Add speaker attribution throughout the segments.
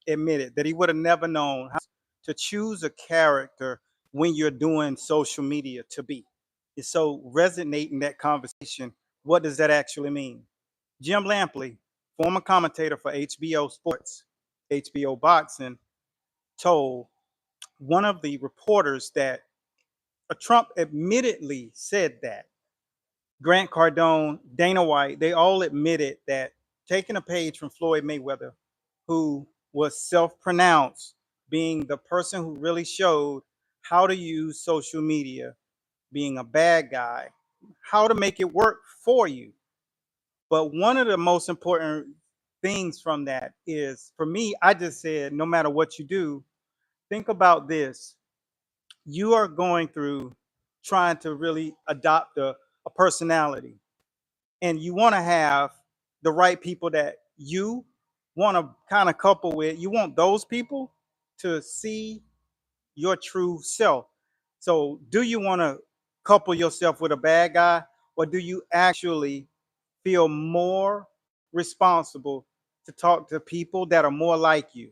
Speaker 1: admitted that he would have never known how to choose a character when you're doing social media to be. It's so resonating that conversation. What does that actually mean? Jim Lampley, former commentator for HBO Sports, HBO Boxing, told one of the reporters that Trump admittedly said that. Grant Cardone, Dana White, they all admitted that taking a page from Floyd Mayweather, who was self-pronounced being the person who really showed how to use social media, being a bad guy, how to make it work for you. But one of the most important things from that is, for me, I just said, no matter what you do, think about this. You are going through trying to really adopt a personality, and you want to have the right people that you want to kind of couple with. You want those people to see your true self. So do you want to couple yourself with a bad guy, or do you actually feel more responsible to talk to people that are more like you?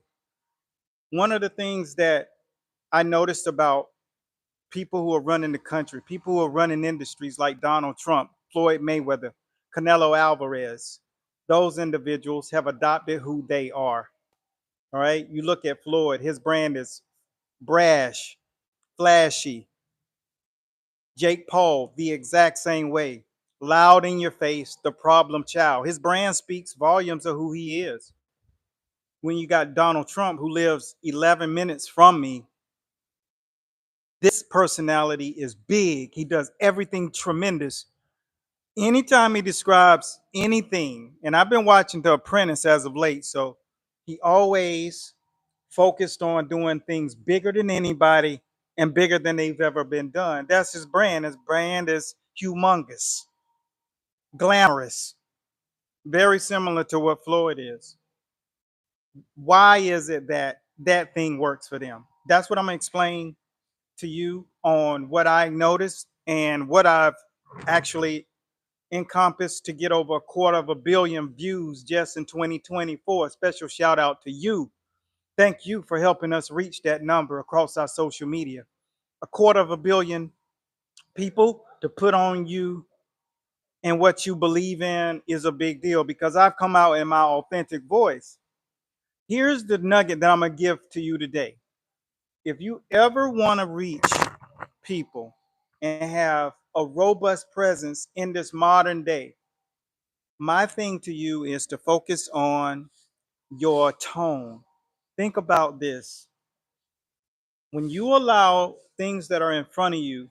Speaker 1: One of the things that I noticed about people who are running the country, people who are running industries like Donald Trump, Floyd Mayweather, Canelo Alvarez, those individuals have adopted who they are. All right. You look at Floyd, his brand is brash, flashy. Jake Paul, the exact same way, loud in your face, the problem child. His brand speaks volumes of who he is. When you got Donald Trump, who lives 11 minutes from me, this personality is big. He does everything tremendous. Anytime he describes anything, and I've been watching The Apprentice as of late, so he always focused on doing things bigger than anybody and bigger than they've ever been done. That's his brand. His brand is humongous, glamorous, very similar to what Floyd is. Why is it that that thing works for them? That's what I'm going to explain to you on what I noticed and what I've actually encompassed to get over 250 million views just in 2024. A special shout out to you. Thank you for helping us reach that number across our social media. 250 million people to put on you and what you believe in is a big deal, because I've come out in my authentic voice. Here's the nugget that I'm going to give to you today. If you ever want to reach people and have a robust presence in this modern day, my thing to you is to focus on your tone. Think about this. When you allow things that are in front of you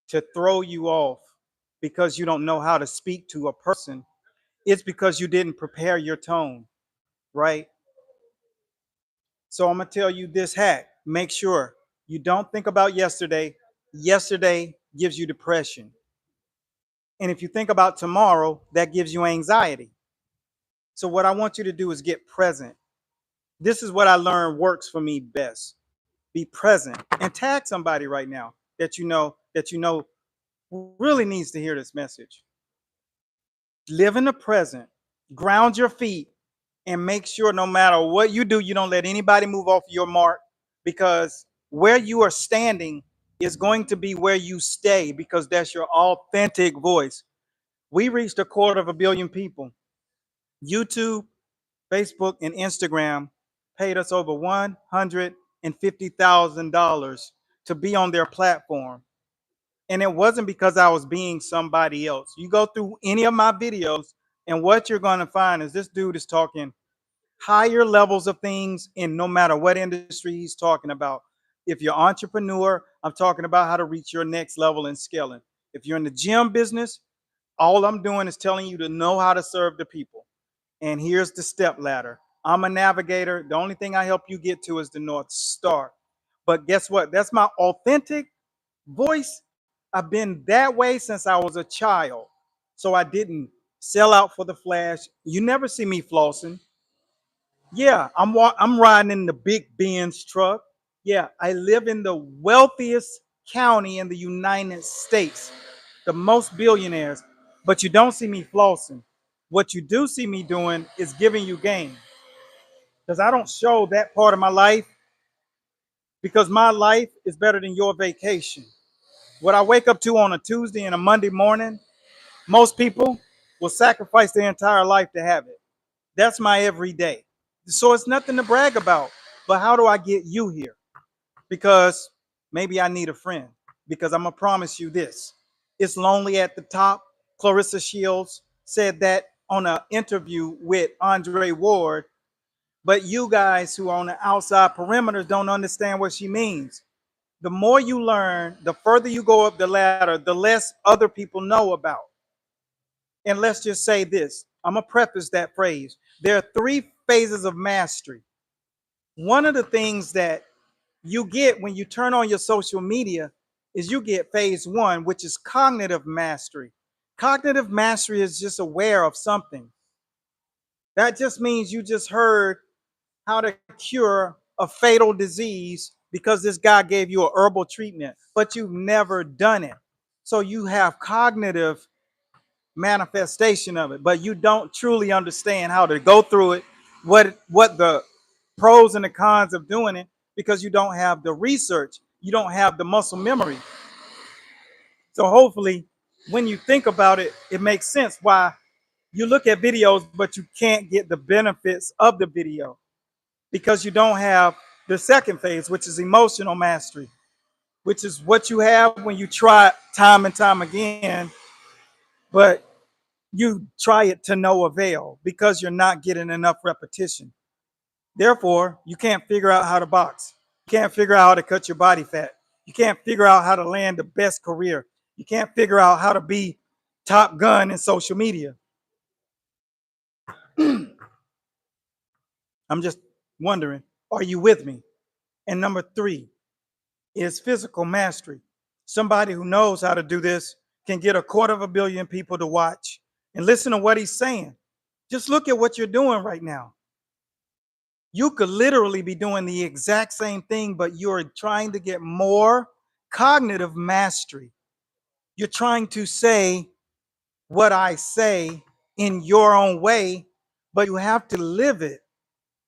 Speaker 1: to throw you off because you don't know how to speak to a person, it's because you didn't prepare your tone, right? So I'm going to tell you this hack. Make sure you don't think about yesterday. Yesterday gives you depression. And if you think about tomorrow, that gives you anxiety. So what I want you to do is get present. This is what I learned works for me best. Be present and tag somebody right now that you know really needs to hear this message. Live in the present, ground your feet, and make sure no matter what you do, you don't let anybody move off your mark, because where you are standing is going to be where you stay, because that's your authentic voice. We reached 250 million people. YouTube, Facebook, and Instagram paid us over $150,000 to be on their platform. And it wasn't because I was being somebody else. You go through any of my videos, and what you're going to find is this dude is talking higher levels of things in no matter what industry he's talking about. If you're an entrepreneur, I'm talking about how to reach your next level in scaling. If you're in the gym business, all I'm doing is telling you to know how to serve the people. And here's the step ladder. I'm a navigator. The only thing I help you get to is the North Star. But guess what? That's my authentic voice. I've been that way since I was a child. So I didn't sell out for the flash. You never see me flossing. Yeah, I'm riding in the big Benz truck. Yeah, I live in the wealthiest county in the United States, the most billionaires. But you don't see me flossing. What you do see me doing is giving you game. because I don't show that part of my life because my life is better than your vacation. What I wake up to on a Tuesday and a Monday morning, most people will sacrifice their entire life to have it. That's my everyday. So it's nothing to brag about. But how do I get you here? Because maybe I need a friend. Because I'm going to promise you this. It's lonely at the top. Clarissa Shields said that on an interview with Andre Ward. But you guys who are on the outside perimeters don't understand what she means. The more you learn, the further you go up the ladder, the less other people know about. And let's just say this. I'm going to preface that phrase. There are 3 phases of mastery. One of the things that you get when you turn on your social media is you get phase 1, which is cognitive mastery. Cognitive mastery is just aware of something. That just means you just heard how to cure a fatal disease because this guy gave you a herbal treatment, but you've never done it. So you have cognitive manifestation of it, but you don't truly understand how to go through it, what the pros and the cons of doing it, because you don't have the research, you don't have the muscle memory. So hopefully when you think about it, it makes sense why you look at videos but you can't get the benefits of the video because you don't have the second phase, which is emotional mastery, which is what you have when you try it time and time again, but you try it to no avail because you're not getting enough repetition. Therefore, you can't figure out how to box. You can't figure out how to cut your body fat. You can't figure out how to land the best career. You can't figure out how to be top gun in social media. I'm just wondering, are you with me? And number 3 is physical mastery. Somebody who knows how to do this can get 250 million people to watch and listen to what he's saying. Just look at what you're doing right now. You could literally be doing the exact same thing, but you're trying to get more cognitive mastery. You're trying to say what I say in your own way, but you have to live it.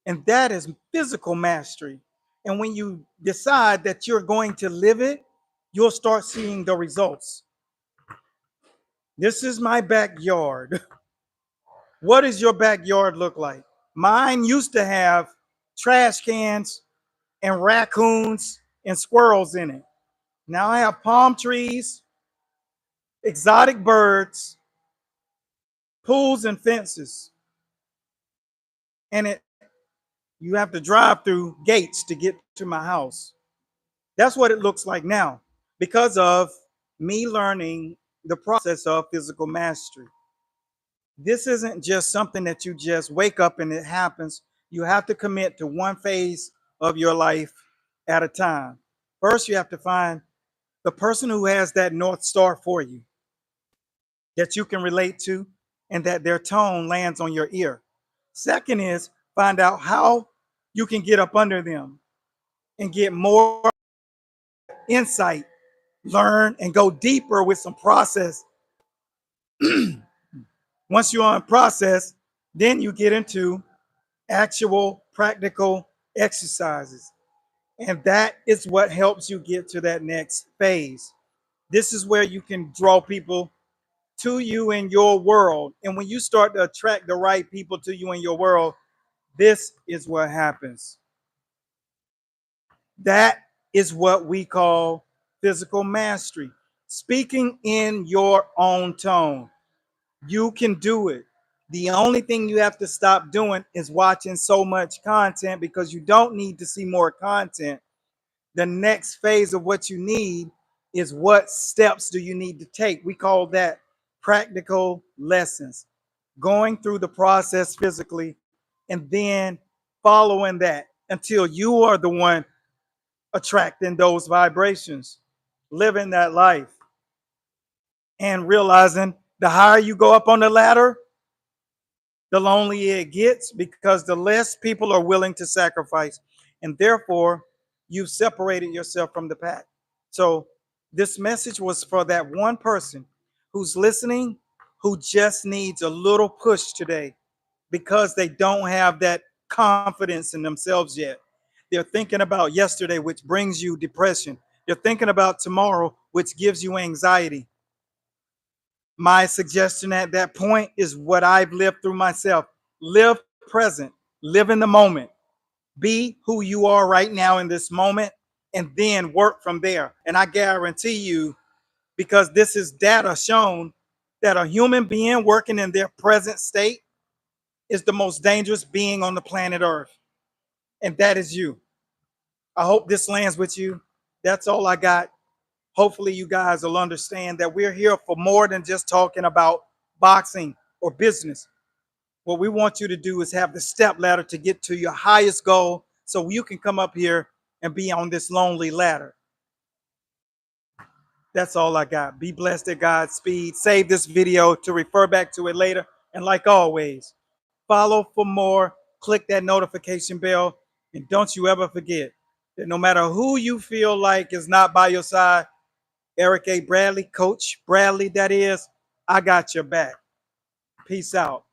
Speaker 1: And that is physical mastery. And when you decide that you're going to live it, you'll start seeing the results. This is my backyard. What does your backyard look like? Mine used to have trash cans and raccoons and squirrels in it. Now I have palm trees, exotic birds, pools and fences. And you have to drive through gates to get to my house. That's what it looks like now because of me learning the process of physical mastery. This isn't just something that you just wake up and it happens. You have to commit to one phase of your life at a time. First, you have to find the person who has that North Star for you that you can relate to and that their tone lands on your ear. Second is find out how you can get up under them and get more insight, learn, and go deeper with some process. Once you're on process, then you get into actual practical exercises. And that is what helps you get to that next phase. This is where you can draw people to you in your world. And when you start to attract the right people to you in your world, this is what happens. That is what we call physical mastery. Speaking in your own tone. You can do it. The only thing you have to stop doing is watching so much content because you don't need to see more content. The next phase of what you need is what steps do you need to take. We call that practical lessons. Going through the process physically and then following that until you are the one attracting those vibrations, living that life, and realizing the higher you go up on the ladder, the lonelier it gets because the less people are willing to sacrifice. And therefore, you've separated yourself from the pack. So this message was for that one person who's listening, who just needs a little push today because they don't have that confidence in themselves yet. They're thinking about yesterday, which brings you depression. They're thinking about tomorrow, which gives you anxiety. My suggestion at that point is what I've lived through myself. Live present, live in the moment, be who you are right now in this moment, and then work from there. And I guarantee you, because this is data shown, that a human being working in their present state is the most dangerous being on the planet Earth. And that is you. I hope this lands with you. That's all I got. Hopefully you guys will understand that we're here for more than just talking about boxing or business. What we want you to do is have the step ladder to get to your highest goal so you can come up here and be on this lonely ladder. That's all I got. Be blessed at God's speed. Save this video to refer back to it later. And like always, follow for more, click that notification bell, and don't you ever forget that no matter who you feel like is not by your side, Eric A. Bradley, Coach Bradley, that is, I got your back. Peace out.